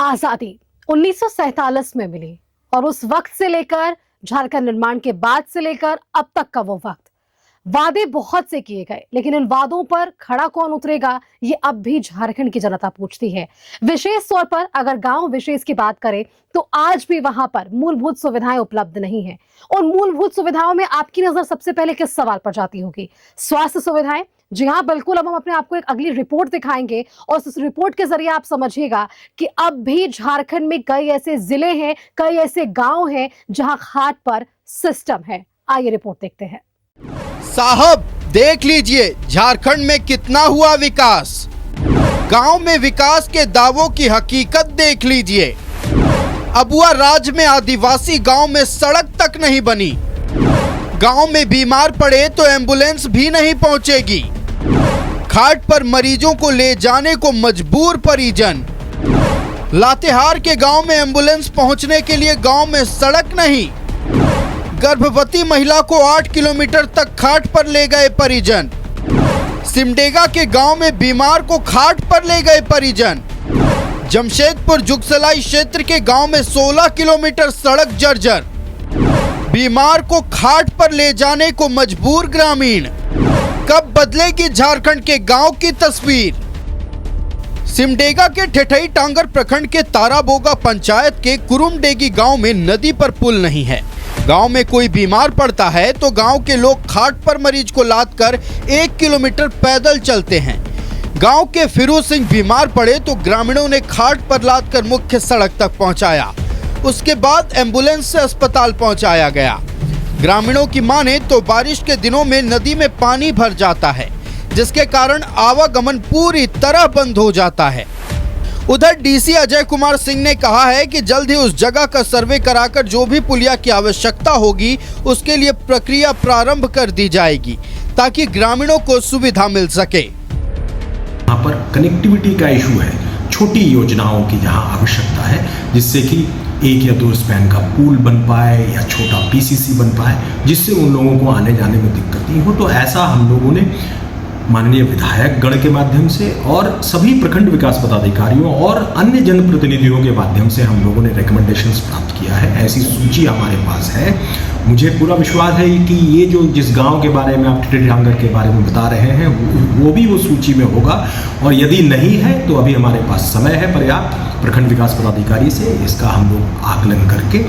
आजादी 1947 में मिली और उस वक्त से लेकर झारखंड निर्माण के बाद से लेकर अब तक का वो वक्त, वादे बहुत से किए गए, लेकिन इन वादों पर खड़ा कौन उतरेगा ये अब भी झारखंड की जनता पूछती है। विशेष तौर पर अगर गांव विशेष की बात करें तो आज भी वहां पर मूलभूत सुविधाएं उपलब्ध नहीं है। और मूलभूत सुविधाओं में आपकी नजर सबसे पहले किस सवाल पर जाती होगी? स्वास्थ्य सुविधाएं। जी हाँ, बिल्कुल। अब हम अपने आपको एक अगली रिपोर्ट दिखाएंगे और उस रिपोर्ट के जरिए आप समझिएगा कि अब भी झारखंड में कई ऐसे जिले हैं, कई ऐसे गांव हैं जहां खाट पर सिस्टम है। आइए रिपोर्ट देखते हैं। साहब देख लीजिए झारखंड में कितना हुआ विकास। गांव में विकास के दावों की हकीकत देख लीजिए। अबुआ राज्य में आदिवासी गांव में सड़क तक नहीं बनी। गांव में बीमार पड़े तो एम्बुलेंस भी नहीं पहुंचेगी। खाट पर मरीजों को ले जाने को मजबूर परिजन। लातेहार के गांव में एम्बुलेंस पहुंचने के लिए गांव में सड़क नहीं। गर्भवती महिला को 8 किलोमीटर तक खाट पर ले गए परिजन। सिमडेगा के गांव में बीमार को खाट पर ले गए परिजन। जमशेदपुर जुगसलाई क्षेत्र के गांव में 16 किलोमीटर सड़क जर्जर। बीमार को खाट पर ले जाने को मजबूर ग्रामीण। कब बदलेगी झारखंड के गांव की तस्वीर? सिमडेगा के ठेठई टांगर प्रखंड के ताराबोगा पंचायत के कुरुमडेगी गांव में नदी पर पुल नहीं है। गांव में कोई बीमार पड़ता है तो गांव के लोग खाट पर मरीज को लादकर 1 किलोमीटर पैदल चलते हैं। गांव के फिरोज सिंह बीमार पड़े तो ग्रामीणों ने खाट पर लादकर मुख्य सड़क तक पहुंचाया। उसके बाद एम्बुलेंस से अस्पताल पहुंचाया गया। ग्रामीणों की माने तो बारिश के दिनों में नदी में पानी भर जाता है, जिसके कारण आवागमन पूरी तरह बंद हो जाता है। उधर डीसी अजय कुमार सिंह ने कहा है कि जल्द ही उस जगह का सर्वे कराकर जो भी पुलिया की आवश्यकता होगी उसके लिए प्रक्रिया प्रारंभ कर दी जाएगी ताकि ग्रामीणों को सुविधा मिल सके। यहाँ पर कनेक्टिविटी का इशू है, छोटी योजनाओं की जहाँ आवश्यकता है, जिससे कि 1 या 2 स्पैन का पुल बन पाए या छोटा पीसीसी बन पाए, जिससे उन लोगों को आने जाने में दिक्कत नहीं हो। तो ऐसा हम लोगों ने माननीय विधायक गण के माध्यम से और सभी प्रखंड विकास पदाधिकारियों और अन्य जनप्रतिनिधियों के माध्यम से हम लोगों ने रिकमेंडेशंस प्राप्त किया है। ऐसी सूची हमारे पास है। मुझे पूरा विश्वास है कि ये जो जिस गांव के बारे में आप ठेठई टांगर के बारे में बता रहे हैं वो भी वो सूची में होगा, और यदि नहीं है तो अभी हमारे पास समय है पर्याप्त प्रखंड विकास पदाधिकारी से इसका हम लोग आकलन करके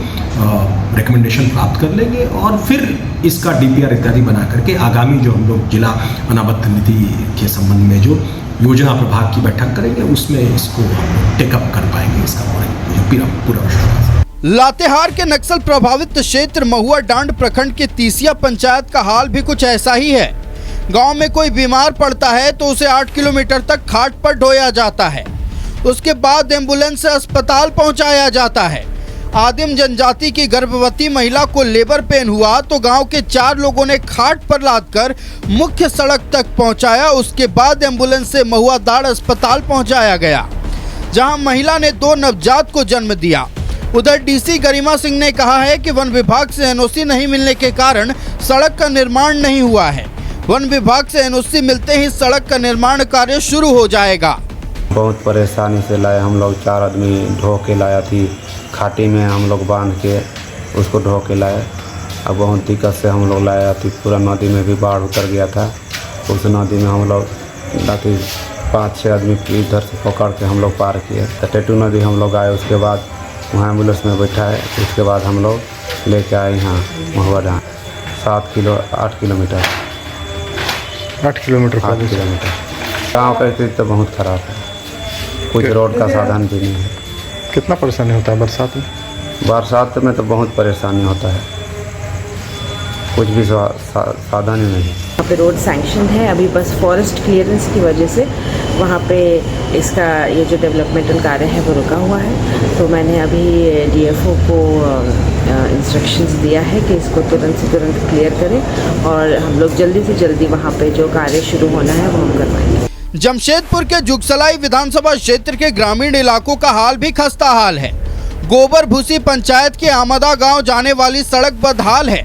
रिकमेंडेशन प्राप्त कर लेंगे और फिर इसका डीपीआर इत्यादि बना करके आगामी जो हम लोग जिला अनाबद्ध नीति के संबंध में जो योजना प्रभाग की बैठक करेंगे उसमें इसको टेकअप कर पाएंगे। इसका पूरा विश्वास है। लातेहार के नक्सल प्रभावित क्षेत्र महुआ डांड प्रखंड के तीसिया पंचायत का हाल भी कुछ ऐसा ही है। गांव में कोई बीमार पड़ता है तो उसे 8 किलोमीटर तक खाट पर ढोया जाता है। उसके बाद एम्बुलेंस से अस्पताल पहुंचाया जाता है। आदिम जनजाति की गर्भवती महिला को लेबर पेन हुआ तो गांव के 4 लोगों ने खाट पर लादकर मुख्य सड़क तक पहुंचाया। उसके बाद एम्बुलेंस से महुआ दाड़ अस्पताल पहुंचाया गया, जहां महिला ने 2 नवजात को जन्म दिया। उधर डीसी गरिमा सिंह ने कहा है कि वन विभाग से एनओसी नहीं मिलने के कारण सड़क का निर्माण नहीं हुआ है। वन विभाग से एनओसी मिलते ही सड़क का निर्माण कार्य शुरू हो जाएगा। बहुत परेशानी से लाए हम लोग, 4 आदमी ढो के लाया थी। खाटी में हम लोग बांध के उसको ढो के लाए। अब बहुत दिक्कत से हम लोग लाया थी। पूरा नदी में भी बाढ़ उतर गया था। उस नदी में हम लोग 5-6 आदमी इधर से पकड़ के हम लोग पार किए। टेटू नदी हम लोग आए, उसके बाद वहाँ एम्बुलेंस में बैठा है। उसके बाद हम लोग लेके आए यहाँ महुआ डांड 8 किलोमीटर 8 किलोमीटर गाँव का स्थिति तो बहुत ख़राब है। कुछ रोड का साधन भी नहीं है। कितना परेशानी होता है बरसात में? बरसात में तो बहुत परेशानी होता है, कुछ भी साधन ही नहीं। वहाँ पे रोड सैंक्शन है, अभी बस फॉरेस्ट क्लियरेंस की वजह से वहाँ पे इसका ये जो डेवलपमेंटल कार्य है वो रुका हुआ है। तो मैंने अभी डीएफओ को इंस्ट्रक्शंस दिया है कि इसको तुरंत से तुरंत क्लियर करें और हम लोग जल्दी से जल्दी वहाँ पे जो कार्य शुरू होना है वो हम करवाएंगे। जमशेदपुर के जुगसलाई विधानसभा क्षेत्र के ग्रामीण इलाकों का हाल भी खस्ता हाल है। गोबर भूसी पंचायत के आमदा गांव जाने वाली सड़क बदहाल है।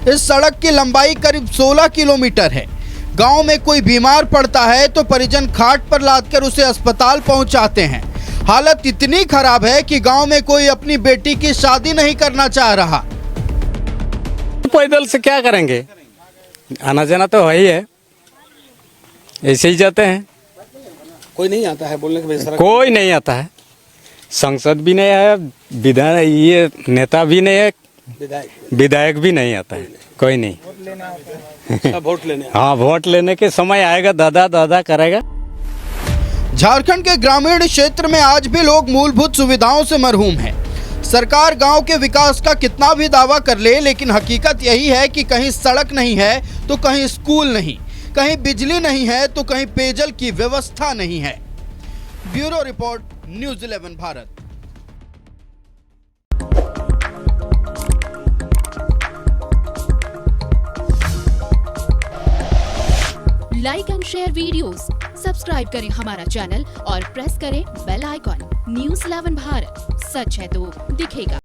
इस सड़क की लंबाई करीब 16 किलोमीटर है। गांव में कोई बीमार पड़ता है तो परिजन खाट पर लादकर उसे अस्पताल पहुंचाते हैं। हालत इतनी खराब है कि गांव में कोई अपनी बेटी की शादी नहीं करना चाह रहा। पैदल से क्या करेंगे, आना जाना तो है ही है, ऐसे ही जाते हैं। कोई नहीं आता है बोलने के वजह से? कोई नहीं आता है, संसद भी नहीं है, विधायक ये नेता भी नहीं है, विधायक भी नहीं आता है, कोई नहीं। वोट लेने हाँ, वोट लेने के समय आएगा, दादा दादा करेगा। झारखंड के ग्रामीण क्षेत्र में आज भी लोग मूलभूत सुविधाओं से मरहूम हैं। सरकार गांव के विकास का कितना भी दावा कर ले, लेकिन हकीकत यही है कि कहीं सड़क नहीं है तो कहीं स्कूल नहीं, कहीं बिजली नहीं है तो कहीं पेयजल की व्यवस्था नहीं है। Bureau report, news 11 Bharat. Like and share videos, subscribe करें हमारा चैनल और प्रेस करें बेल आइकॉन। न्यूज़ 11 भारत, सच है तो दिखेगा।